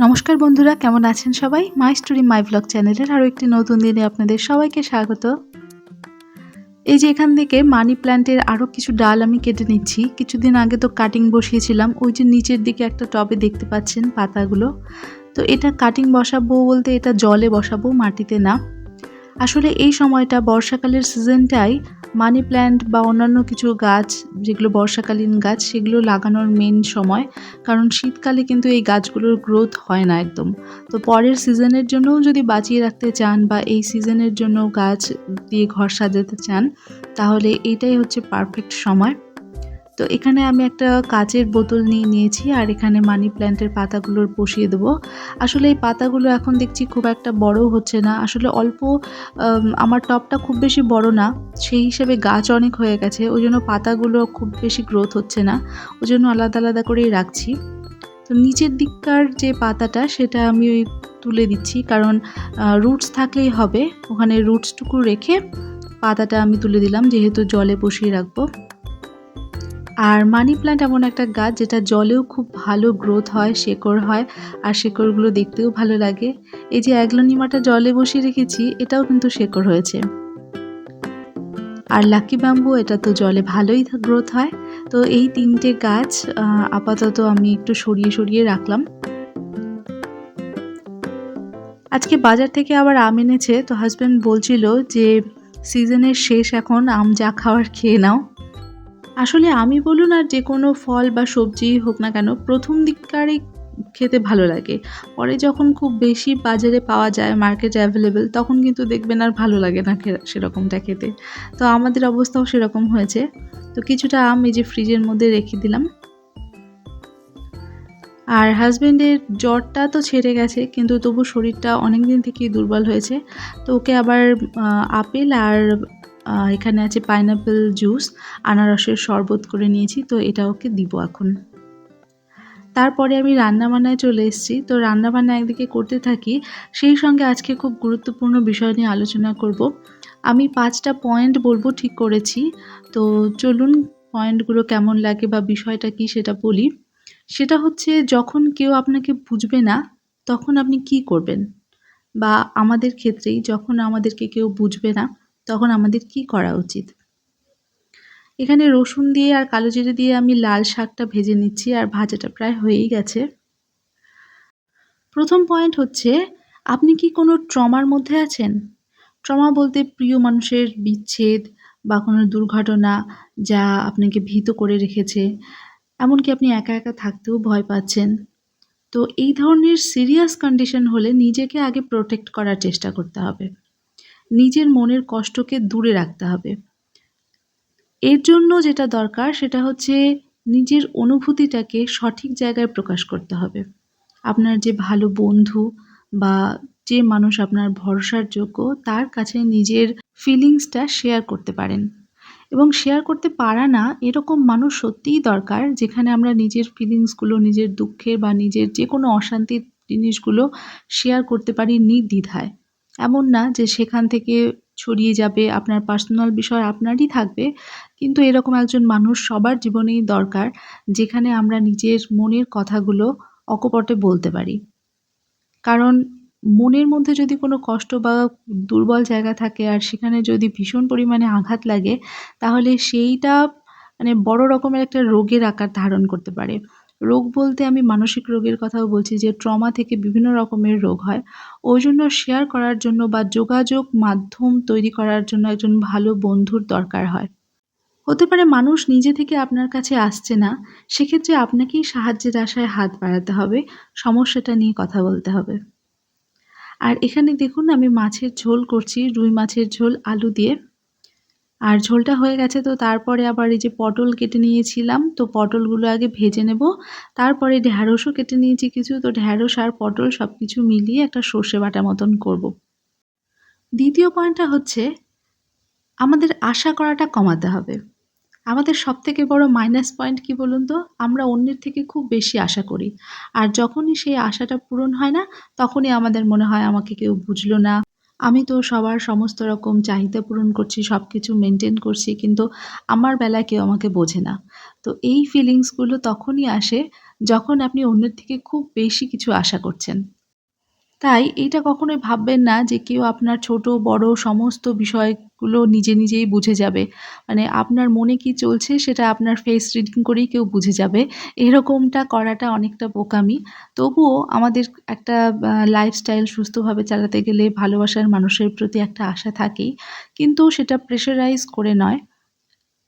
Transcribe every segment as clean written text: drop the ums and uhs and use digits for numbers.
নমস্কার বন্ধুরা, কেমন আছেন সবাই? মাই স্টোরি মাই ব্লগ চ্যানেলের আরও একটি নতুন দিনে আপনাদের সবাইকে স্বাগত। এই যে এখান থেকে মানি প্ল্যান্টের আরও কিছু ডাল আমি কেটে নিচ্ছি। কিছুদিন আগে তো কাটিং বসিয়েছিলাম, ওই যে নিচের দিকে একটা টবে দেখতে পাচ্ছেন পাতাগুলো। তো এটা কাটিং বসাবো বলতে এটা জলে বসাবো, মাটিতে না। আসলে এই সময়টা বর্ষাকালের সিজনটাই মানি প্ল্যান্ট বা অন্যান্য কিছু গাছ যেগুলো বর্ষাকালীন গাছ সেগুলো লাগানোর মেন সময়, কারণ শীতকালে কিন্তু এই গাছগুলোর গ্রোথ হয় না একদম। তো পরের সিজনের জন্যও যদি বাঁচিয়ে রাখতে চান বা এই সিজনের জন্য গাছ দিয়ে ঘর সাজাতে চান, তাহলে এইটাই হচ্ছে পারফেক্ট সময়। তো এখানে আমি একটা কাচের বোতল নিয়ে নিয়েছি আর এখানে মানি প্ল্যান্টের পাতাগুলোর বসিয়ে দেবো। আসলে এই পাতাগুলো এখন দেখছি খুব একটা বড়ও হচ্ছে না, আসলে অল্প, আমার টবটা খুব বেশি বড় না, সেই হিসেবে গাছ অনেক হয়ে গেছে, ওই জন্য পাতাগুলো খুব বেশি গ্রোথ হচ্ছে না, ওই জন্য আলাদা আলাদা করেই রাখছি। তো নিচের দিককার যে পাতাটা সেটা আমি ওই তুলে দিচ্ছি, কারণ রুটস থাকলেই হবে, ওখানে রুটসটুকু রেখে পাতাটা আমি তুলে দিলাম, যেহেতু জলে বসিয়ে রাখবো। আর মানি প্ল্যান্ট এমন একটা গাছ যেটা জলেও খুব ভালো গ্রোথ হয়, শেকড় হয়, আর শেকড়গুলো দেখতেও ভালো লাগে। এই যে অ্যাগ্লোনিমাটা জলে বসিয়ে রেখেছি, এটাও কিন্তু শেকড় হয়েছে। আর লাকি ব্যাম্বু, এটা তো জলে ভালোই গ্রোথ হয়। তো এই তিনটে গাছ আপাতত আমি একটু সরিয়ে সরিয়ে রাখলাম। আজকে বাজার থেকে আবার আম এনেছে, তো হাজব্যান্ড বলছিল যে সিজনের শেষ, এখন আম যা খাওয়ার খেয়ে নাও। আসলে আমি বলুন আর যে কোনো ফল বা সবজি হোক না কেন, প্রথম দিককারই খেতে ভালো লাগে, পরে যখন খুব বেশি বাজারে পাওয়া যায়, মার্কেটে অ্যাভেলেবেল, তখন কিন্তু দেখবেন আর ভালো লাগে না সেরকমটা খেতে। তো আমাদের অবস্থাও সেরকম হয়েছে। তো কিছুটা আম এই যে ফ্রিজের মধ্যে রেখে দিলাম। আর হাজব্যান্ডের জ্বরটা তো ছেড়ে গেছে, কিন্তু তবু শরীরটা অনেক দিন থেকেই দুর্বল হয়েছে। তো ওকে আবার আপেল আর এখানে আছে পাইনাপেল জুস, আনারসের শরবত করে নিয়েছি, তো এটা ওকে দিব এখন। তারপরে আমি রান্নাবান্নায় চলে এসেছি। তো রান্নাবান্না একদিকে করতে থাকি, সেই সঙ্গে আজকে খুব গুরুত্বপূর্ণ বিষয় নিয়ে আলোচনা করব। আমি 5টা পয়েন্ট বলবো ঠিক করেছি। তো চলুন পয়েন্টগুলো কেমন লাগে বা বিষয়টা কি সেটা বলি। সেটা হচ্ছে, যখন কেউ আপনাকে বুঝবে না তখন আপনি কি করবেন? বা আমাদের ক্ষেত্রেই যখন আমাদেরকে কেউ বুঝবে না তখন আমাদের কি করা উচিত? এখানে রসুন দিয়ে আর কালো জিরে দিয়ে আমি লাল শাকটা ভেজে নিচ্ছি, আর ভাজাটা প্রায় হয়েই গেছে। প্রথম পয়েন্ট হচ্ছে, আপনি কি কোনো ট্রমার মধ্যে আছেন? ট্রমা বলতে প্রিয় মানুষের বিচ্ছেদ বা কোনো দুর্ঘটনা যা আপনাকে ভীত করে রেখেছে, এমনকি আপনি একা একা থাকতেও ভয় পাচ্ছেন। তো এই ধরনের সিরিয়াস কন্ডিশন হলে নিজেকে আগে প্রোটেক্ট করার চেষ্টা করতে হবে, নিজের মনের কষ্টকে দূরে রাখতে হবে। এর জন্য যেটা দরকার সেটা হচ্ছে নিজের অনুভূতিটাকে সঠিক জায়গায় প্রকাশ করতে হবে। আপনার যে ভালো বন্ধু বা যে মানুষ আপনার ভরসার যোগ্য, তার কাছে নিজের ফিলিংসটা শেয়ার করতে পারেন। এবং শেয়ার করতে পারা না এরকম মানুষ সত্যিই দরকার, যেখানে আমরা নিজের ফিলিংসগুলো, নিজের দুঃখের বা নিজের যে কোনো অশান্তির জিনিসগুলো শেয়ার করতে পারি নির্দ্বিধায়। এমন না যে সেখান থেকে ছড়িয়ে যাবে, আপনার পার্সোনাল বিষয় আপনারই থাকবে, কিন্তু এরকম একজন মানুষ সবার জীবনেই দরকার, যেখানে আমরা নিজের মনের কথাগুলো অকপটে বলতে পারি। কারণ মনের মধ্যে যদি কোনো কষ্ট বা দুর্বল জায়গা থাকে আর সেখানে যদি ভীষণ পরিমাণে আঘাত লাগে, তাহলে সেইটা মানে বড় রকমের একটা রোগের আকার ধারণ করতে পারে। রোগ বলতে আমি মানসিক রোগের কথাও বলছি, যে ট্রমা থেকে বিভিন্ন রকমের রোগ হয়। ওই জন্য শেয়ার করার জন্য বা যোগাযোগ মাধ্যম তৈরি করার জন্য একজন ভালো বন্ধুর দরকার হয়। হতে পারে মানুষ নিজে থেকে আপনার কাছে আসছে না, সেক্ষেত্রে আপনাকেই সাহায্যের আশায় হাত বাড়াতে হবে, সমস্যাটা নিয়ে কথা বলতে হবে। আর এখানে দেখুন আমি মাছের ঝোল করছি, রুই মাছের ঝোল আলু দিয়ে। আর ঝোলটা হয়ে গেছে, তো তারপরে আবার এই যে পটল কেটে নিয়েছিলাম, তো পটলগুলো আগে ভেজে নেব। তারপরে ঢ্যাঁড়সও কেটে নিয়েছি কিছু, তো ঢ্যাঁড়স আর পটল সব কিছু মিলিয়ে একটা সর্ষে বাটা মতন করব। দ্বিতীয় পয়েন্টটা হচ্ছে, আমাদের আশা করাটা কমাতে হবে। আমাদের সবথেকে বড় মাইনাস পয়েন্ট কি বলুন তো? আমরা অন্যের থেকে খুব বেশি আশা করি। আর যখনই সেই আশাটা পূরণ হয় না, তখনই আমাদের মনে হয় আমাকে কেউ বুঝলো না। আমি তো সবার সমস্ত রকম চাহিদা পূরণ করছি, সবকিছু মেইনটেইন করছি, কিন্তু আমার বেলায় কেউ আমাকে বোঝে না। তো এই ফিলিংসগুলো তখনই আসে যখন আপনি অন্যের থেকে খুব বেশি কিছু আশা করছেন। তাই এইটা কখনোই ভাববেন না যে কেউ আপনার ছোট বড় সমস্ত বিষয়গুলো নিজেই বুঝে যাবে। মানে আপনার মনে কি চলছে সেটা আপনার ফেস রিডিং করেই কেউ বুঝে যাবে। এরকমটা করাটা অনেকটা বোকামি। তবুও আমাদের একটা লাইফস্টাইল সুস্থভাবে চালাতে গেলে ভালোবাসার মানুষের প্রতি একটা আশা থাকেই। কিন্তু সেটা প্রেশারাইজ করে নয়।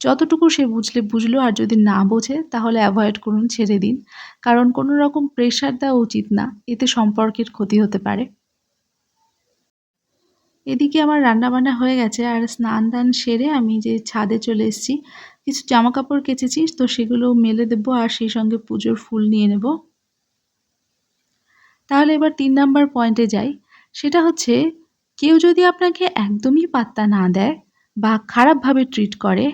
যতটুকু সে বুঝলে বুঝলো আর যদি না বোঝে তাহলে এভয়েড করুন, ছেড়ে দিন। কারণ কোনো রকম প্রেশার দেওয়া উচিত না। এতে সম্পর্কের ক্ষতি হতে পারে। এদিকে আমার রান্নাবান্না হয়ে গেছে আর স্নান-দান সেরে আমি যে ছাদে চলে এসেছি। কিছু জামাকাপড় কেচেছি তো সেগুলো মেলে দেবো আর সেই সঙ্গে পুজোর ফুল নিয়ে নেব। তাহলে এবার ৩ নাম্বার পয়েন্টে যাই। সেটা হচ্ছে কেউ যদি আপনাকে একদমই পাত্তা না দেয় বা খারাপভাবে ট্রিট করে,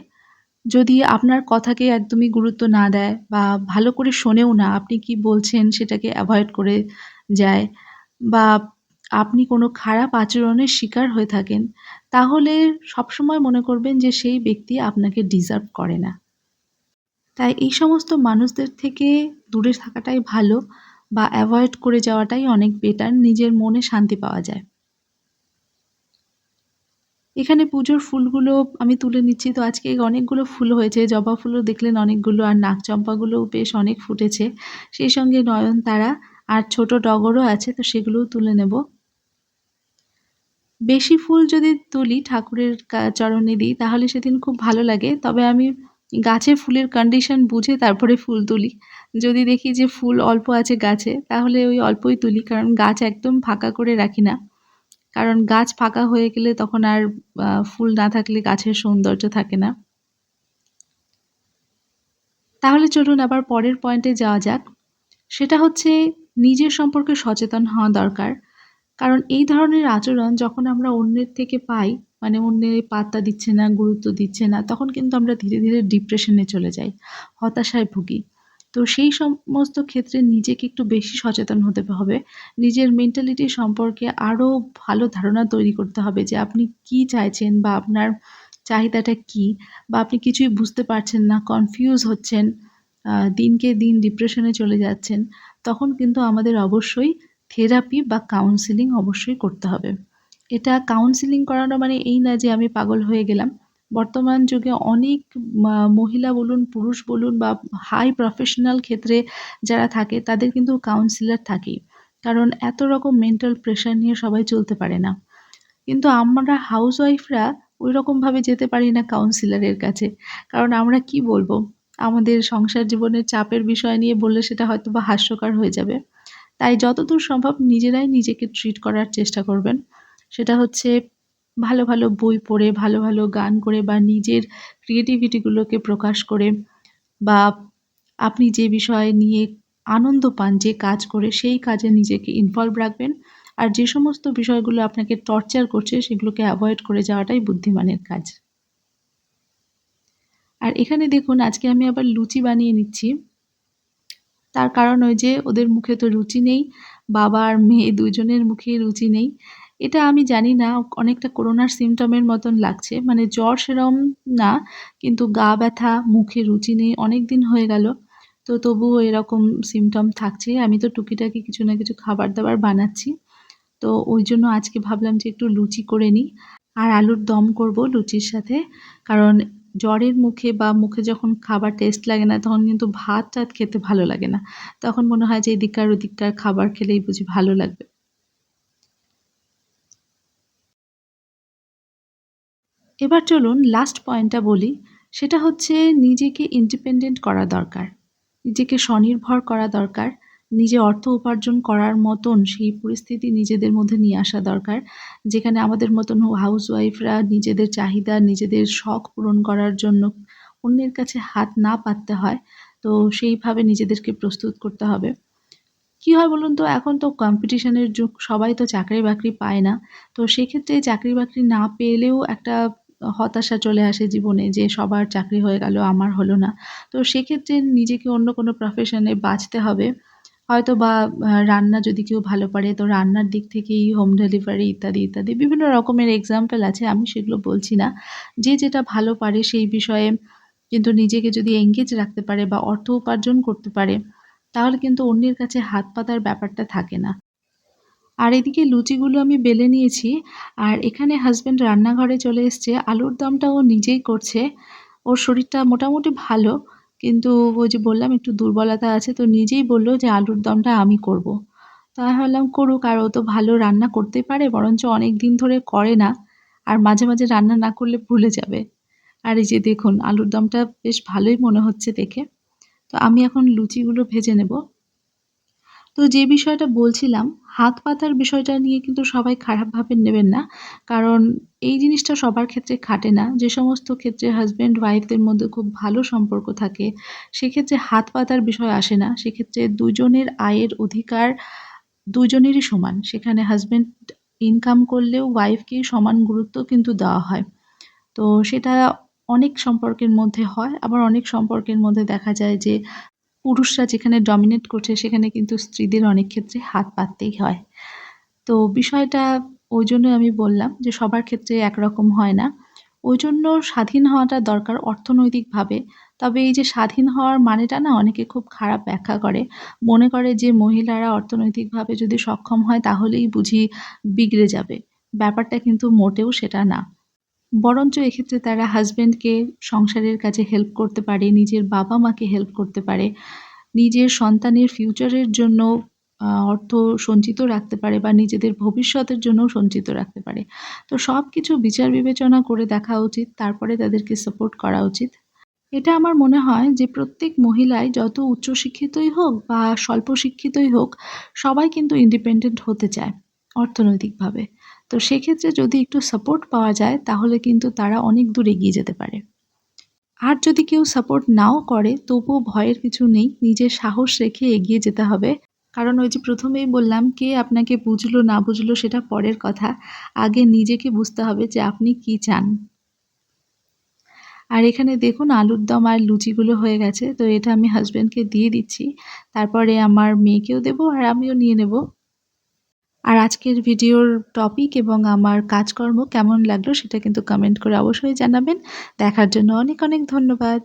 যদি আপনার কথাকে একদমই গুরুত্ব না দেয় বা ভালো করে শোনেও না, আপনি কি বলছেন সেটাকে এভয়েড করে যায় বা আপনি কোনো খারাপ আচরণের শিকার হয়ে থাকেন, তাহলে সবসময় মনে করবেন যে সেই ব্যক্তি আপনাকে ডিজার্ভ করে না। তাই এই সমস্ত মানুষদের থেকে দূরে থাকাটাই ভালো বা এভয়েড করে যাওয়াটাই অনেক বেটার। নিজের মনে শান্তি পাওয়া যায়। এখানে পুজোর ফুলগুলো আমি তুলে নিচ্ছি। তো আজকে অনেকগুলো ফুল হয়েছে। জবা ফুলও দেখলেন অনেকগুলো আর নাকচম্পাগুলোও বেশ অনেক ফুটেছে। সেই সঙ্গে নয়নতারা আর ছোট টগরও আছে, তো সেগুলোও তুলে নেব। বেশি ফুল যদি তুলি ঠাকুরের চরণে দিই তাহলে সেদিন খুব ভালো লাগে। তবে আমি গাছের ফুলের কন্ডিশন বুঝে তারপরে ফুল তুলি। যদি দেখি যে ফুল অল্প আছে গাছে তাহলে ওই অল্পই তুলি। কারণ গাছ একদম ফাঁকা করে রাখি না। কারণ গাছ ফাঁকা হয়ে গেলে তখন আর ফুল না থাকলে গাছের সৌন্দর্য থাকে না। তাহলে চলুন আবার পরের পয়েন্টে যাওয়া যাক। সেটা হচ্ছে নিজের সম্পর্কে সচেতন হওয়া দরকার। কারণ এই ধরনের আচরণ যখন আমরা অন্যের থেকে পাই, মানে অন্যের পাত্তা দিচ্ছে না, গুরুত্ব দিচ্ছে না, তখন কিন্তু আমরা ধীরে ডিপ্রেশনে চলে যাই। হতাশায় ভুগি। তো সেই সমস্ত ক্ষেত্রে নিজেকে একটু বেশি সচেতন হতে হবে। নিজের মেন্টালিটি সম্পর্কে আরো ভালো ধারণা তৈরি করতে হবে যে আপনি কি চাইছেন বা আপনার চাহিদাটা কি? বা আপনি কিছুই বুঝতে পারছেন না, কনফিউজ হচ্ছেন, দিনকে দিন ডিপ্রেশনে চলে যাচ্ছেন। তখন কিন্তু আমাদের অবশ্যই থেরাপি বা কাউন্সেলিং অবশ্যই করতে হবে। এটা কাউন্সেলিং করানো মানে এই না যে আমি পাগল হয়ে গেলাম। বর্তমান যুগে অনেক মহিলা বলুন, পুরুষ বলুন বা হাই প্রফেশনাল ক্ষেত্রে যারা থাকে তাদের কিন্তু কাউন্সিলর থাকেই। কারণ এত রকম মেন্টাল প্রেশার নিয়ে সবাই চলতে পারে না। কিন্তু আমরা হাউসওয়াইফরা ঐরকমভাবে যেতে পারি না কাউন্সিলরের কাছে। কারণ আমরা কি বলবো? আমাদের সংসার জীবনের চাপের বিষয় নিয়ে বললে সেটা হয়তোবা হাস্যকর হয়ে যাবে। তাই যতদূর সম্ভব নিজেরাই নিজেকে ট্রিট করার চেষ্টা করবেন। সেটা হচ্ছে ভালো বই পড়ে, ভালো গান করে বা নিজের ক্রিয়েটিভিটি গুলোকে প্রকাশ করে বা আপনি যে বিষয় নিয়ে আনন্দ পান যে কাজ করে সেই কাজে নিজেকে ইনভলভ রাখবেন। আর যে সমস্ত বিষয়গুলো আপনাকে টর্চার করছে সেগুলোকে এভয়েড করে যাওয়াটাই বুদ্ধিমানের কাজ। আর এখানে দেখুন আজকে আমি আবার লুচি বানিয়ে নিচ্ছি। তার কারণ ওই যে ওদের মুখে তো রুচি নেই। বাবা আর মেয়ে দুজনের মুখেই রুচি নেই। এটা আমি জানি না, অনেকটা করোনার সিম্পটমের মতন লাগছে। মানে জ্বর সেরম না, কিন্তু গা ব্যথা, মুখে রুচি নেই, অনেকদিন হয়ে গেল। তো তবুও এরকম সিম্পটম থাকছে। আমি তো টুকিটাকি কিছু না কিছু খাবার-দাবার বানাচ্ছি। তো ওইজন্য আজকে ভাবলাম যে একটু লুচি করে নিই। আর আলুর দম করব লুচির সাথে। কারণ জ্বরের মুখে বা মুখে যখন খাবার টেস্ট লাগে না তখন কিন্তু ভাত-টাত খেতে ভালো লাগে না। তখন মনে হয় যে এদিককার ওদিককার খাবার খেলেই বুঝি ভালো লাগবে। এবার চলুন লাস্ট পয়েন্টটা বলি। সেটা হচ্ছে নিজেকে ইন্ডিপেন্ডেন্ট করা দরকার। নিজেকে স্বনির্ভর করা দরকার। নিজে অর্থ উপার্জন করার মতন সেই পরিস্থিতি নিজেদের মধ্যে নিয়ে আসা দরকার। যেখানে আমাদের মতন হাউসওয়াইফরা নিজেদের চাহিদা, নিজেদের শখ পূরণ করার জন্য অন্যের কাছে হাত না পাততে হয়। তো সেইভাবে নিজেদেরকে প্রস্তুত করতে হবে। কি হয় বলুন তো? এখন তো কম্পিটিশনের যুগ। সবাই তো চাকরি-বাকরি পায় না। তো সেক্ষেত্রে চাকরি-বাকরি না পেলেও একটা হতাশা চলে আসে জীবনে যে সবার চাকরি হয়ে গেল, আমার হলো না। তো সেক্ষেত্রে নিজেকে অন্য কোনো প্রফেশনে বাছতে হবে। হয়তোবা রান্না যদি কেউ ভালো পারে তো রান্নার দিক থেকেই হোম ডেলিভারি ইত্যাদি বিভিন্ন রকমের এক্সাম্পল আছে। আমি সেগুলো বলছি না। যে যেটা ভালো পারে সেই বিষয়ে কিন্তু নিজেকে যদি এনগেজ রাখতে পারে বা অর্থ উপার্জন করতে পারে তাহলে কিন্তু অন্যের কাছে হাত পাতার ব্যাপারটা থাকে না। আর এদিকে লুচিগুলো আমি বেলে নিয়েছি। আর এখানে হাসব্যান্ড রান্নাঘরে চলে এসছে। আলুর দমটা ও নিজেই করছে। ওর শরীরটা মোটামুটি ভালো। কিন্তু ওই যে বললাম একটু দুর্বলতা আছে। তো নিজেই বলল যে আলুর দমটা আমি করব। তো আমি ভাবলাম করুক, আর ও তো ভালো রান্না করতেই পারে, বরঞ্চ অনেকদিন ধরে করে না। আর মাঝে, মাঝে রান্না না করলে ভুলে যাবে। আর এই যে দেখুন আলুর দমটা বেশ ভালোই মনে হচ্ছে দেখে। তো আমি এখন লুচিগুলো ভেজে নেব। তো যে বিষয়টা বলছিলাম, হাত পাতার বিষয়টা নিয়ে কিন্তু সবাই খারাপভাবে নেবেন না। কারণ এই জিনিসটা সবার ক্ষেত্রে খাটে না। যে সমস্ত ক্ষেত্রে হাসব্যান্ড ওয়াইফদের মধ্যে খুব ভালো সম্পর্ক থাকে, সেক্ষেত্রে হাত পাতার বিষয় আসে না। সেক্ষেত্রে দুজনের আয়ের অধিকার দুজনেরই সমান। সেখানে হাসব্যান্ড ইনকাম করলেও ওয়াইফকে সমান গুরুত্ব কিন্তু দেওয়া হয়। তো সেটা অনেক সম্পর্কের মধ্যে হয়। আবার অনেক সম্পর্কের মধ্যে দেখা যায় যে পুরুষরা যেখানে ডমিনেট করছে সেখানে কিন্তু স্ত্রীদের অনেক ক্ষেত্রে হাত পাততেই হয়। তো বিষয়টা ওইজন্য আমি বললাম যে সবার ক্ষেত্রে একরকম হয় না। ওইজন্য স্বাধীন হওয়াটা দরকার অর্থনৈতিকভাবে। তবে এই যে স্বাধীন হওয়ার মানেটা না অনেকে খুব খারাপ ব্যাখ্যা করে। মনে করে যে মহিলারা অর্থনৈতিকভাবে যদি সক্ষম হয় তাহলেই বুঝি বিগড়ে যাবে। ব্যাপারটা কিন্তু মোটেও সেটা না। বরঞ্চ এক্ষেত্রে তারা হাসব্যান্ডকে সংসারের কাজে হেল্প করতে পারে, নিজের বাবা-মাকে হেল্প করতে পারে, নিজের সন্তানের ফিউচারের জন্য অর্থ সঞ্চিত রাখতে পারে বা নিজেদের ভবিষ্যতের জন্যও সঞ্চিত রাখতে পারে। তো সবকিছু বিচার বিবেচনা করে দেখা উচিত, তারপরে তাদেরকে সাপোর্ট করা উচিত। এটা আমার মনে হয় যে প্রত্যেক মহিলাই যত উচ্চশিক্ষিতই হোক বা স্বল্প শিক্ষিতই হোক, সবাই কিন্তু ইন্ডিপেন্ডেন্ট হতে চায় অর্থনৈতিকভাবে। তো সেক্ষেত্রে যদি একটু সাপোর্ট পাওয়া যায় তাহলে কিন্তু তারা অনেক দূর এগিয়ে যেতে পারে। আর যদি কেউ সাপোর্ট নাও করে তবুও ভয়ের কিছু নেই, নিজের সাহস রেখে এগিয়ে যেতে হবে। কারণ ওই যে প্রথমেই বললাম, কে আপনাকে বুঝলো না বুঝলো সেটা পরের কথা। আগে নিজেকে বুঝতে হবে যে আপনি কি চান। আর এখানে দেখুন আলুর দম আর লুচিগুলো হয়ে গেছে। তো এটা আমি হাসব্যান্ডকে দিয়ে দিচ্ছি। তারপরে আমার মেয়েকেও দেবো আর আমিও নিয়ে নেব। আর আজকের ভিডিওর টপিক এবং আমার কাজকর্ম কেমন লাগলো সেটা কিন্তু কমেন্ট করে অবশ্যই জানাবেন। দেখার জন্য অনেক, অনেক ধন্যবাদ।